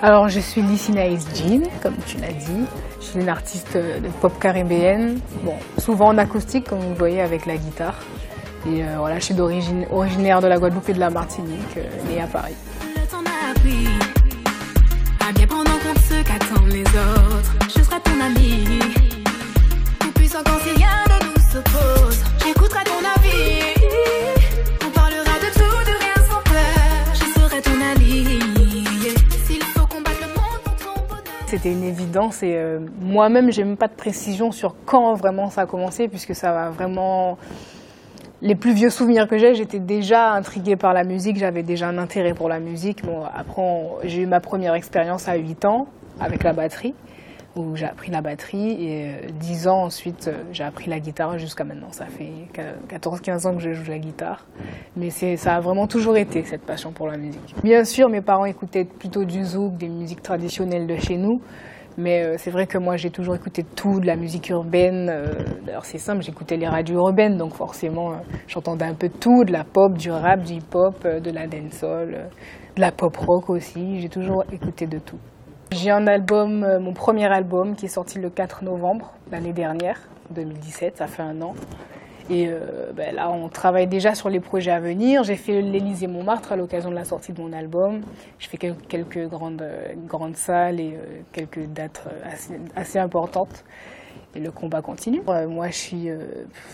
Alors je suis Lycinaïs Jean, comme tu l'as dit. Je suis une artiste de pop caribéenne, bon, souvent en acoustique comme vous voyez avec la guitare. Et voilà, je suis d'origine originaire de la Guadeloupe et de la Martinique, née à Paris. Le temps m'a appris à bien prendre en compte ce qu'attendent les autres. Je serai ton ami, tout puissant quand si rien ne nous s'oppose. J'écouterai ton avis, on parlera de tout, de rien sans peur. Je serai ton allié. C'était une évidence et moi-même, j'ai même pas de précision sur quand vraiment ça a commencé, puisque ça va vraiment... Les plus vieux souvenirs que j'étais déjà intriguée par la musique, j'avais déjà un intérêt pour la musique. Bon, après, j'ai eu ma première expérience à 8 ans avec la batterie, où j'ai appris la batterie, et 10 ans ensuite, j'ai appris la guitare jusqu'à maintenant. Ça fait 14-15 ans que je joue de la guitare, mais ça a vraiment toujours été cette passion pour la musique. Bien sûr, mes parents écoutaient plutôt du zouk, des musiques traditionnelles de chez nous, mais c'est vrai que moi j'ai toujours écouté tout, de la musique urbaine. D'ailleurs c'est simple, j'écoutais les radios urbaines, donc forcément j'entendais un peu de tout, de la pop, du rap, du hip-hop, de la dancehall, de la pop rock aussi. J'ai toujours écouté de tout. J'ai un album, mon premier album qui est sorti le 4 novembre l'année dernière, 2017, ça fait 1 an. Et là, on travaille déjà sur les projets à venir. J'ai fait l'Élysée-Montmartre à l'occasion de la sortie de mon album. J'ai fait quelques grandes salles et quelques dates assez importantes. Et le combat continue. Moi, je suis,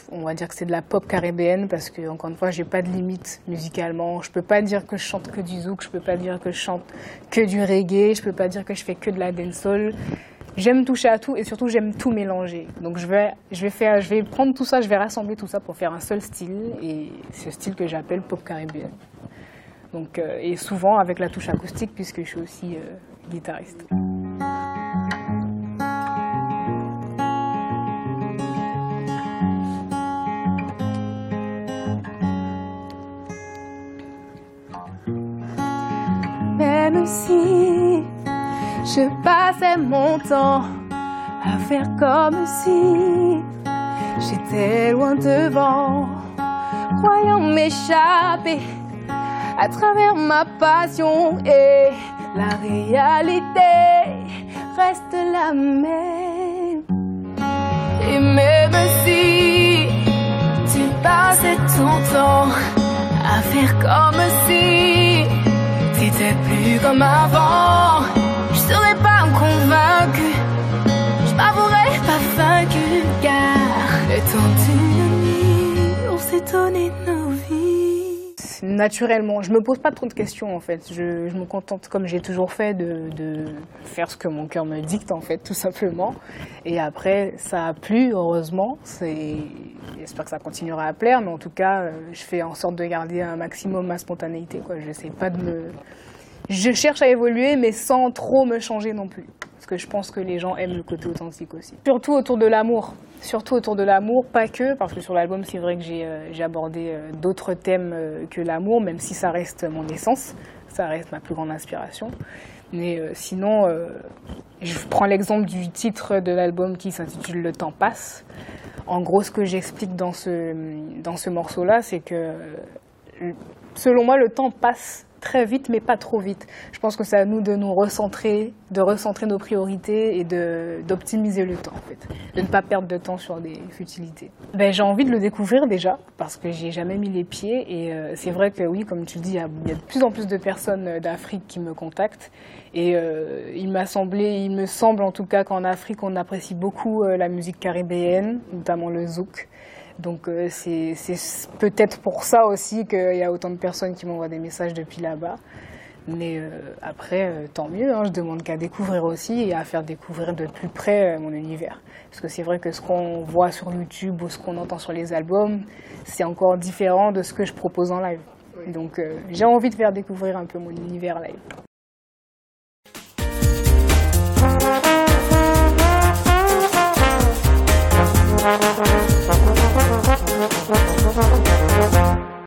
on va dire que c'est de la pop caribéenne parce que, encore une fois, j'ai pas de limite musicalement. Je peux pas dire que je chante que du zouk, je peux pas dire que je chante que du reggae, je peux pas dire que je fais que de la dancehall. J'aime toucher à tout et surtout j'aime tout mélanger. Donc je vais prendre tout ça, je vais rassembler tout ça pour faire un seul style, et ce style que j'appelle pop caribéenne. Donc et souvent avec la touche acoustique puisque je suis aussi guitariste. Même si je passais mon temps à faire comme si j'étais loin devant, croyant m'échapper à travers ma passion, et la réalité reste la même. Et même si tu passais ton temps à faire comme si t'étais plus comme avant, je serais pas convaincue, je m'avouerais pas vaincue, car le temps d'une nuit, on s'est donné nos vies. Naturellement, je me pose pas trop de questions en fait. Je me contente, comme j'ai toujours fait, de faire ce que mon cœur me dicte en fait, tout simplement. Et après, ça a plu, heureusement. J'espère que ça continuera à plaire, mais en tout cas, je fais en sorte de garder un maximum ma spontanéité, quoi. Je cherche à évoluer, mais sans trop me changer non plus. Parce que je pense que les gens aiment le côté authentique aussi. Surtout autour de l'amour. Surtout autour de l'amour, pas que, parce que sur l'album, c'est vrai que j'ai abordé d'autres thèmes que l'amour, même si ça reste mon essence, ça reste ma plus grande inspiration. Mais sinon, je prends l'exemple du titre de l'album qui s'intitule « Le temps passe ». En gros, ce que j'explique dans ce morceau-là, c'est que, selon moi, le temps passe très vite, mais pas trop vite. Je pense que c'est à nous de nous recentrer, de recentrer nos priorités et d'optimiser le temps, en fait. De ne pas perdre de temps sur des futilités. J'ai envie de le découvrir déjà, parce que j'y ai jamais mis les pieds. Et c'est vrai que oui, comme tu dis, il y a de plus en plus de personnes d'Afrique qui me contactent. Et il me semble en tout cas qu'en Afrique, on apprécie beaucoup la musique caribéenne, notamment le zouk. Donc c'est peut-être pour ça aussi qu'il y a autant de personnes qui m'envoient des messages depuis là-bas. Mais après, tant mieux, hein, je demande qu'à découvrir aussi et à faire découvrir de plus près mon univers. Parce que c'est vrai que ce qu'on voit sur YouTube ou ce qu'on entend sur les albums, c'est encore différent de ce que je propose en live. Donc j'ai envie de faire découvrir un peu mon univers live.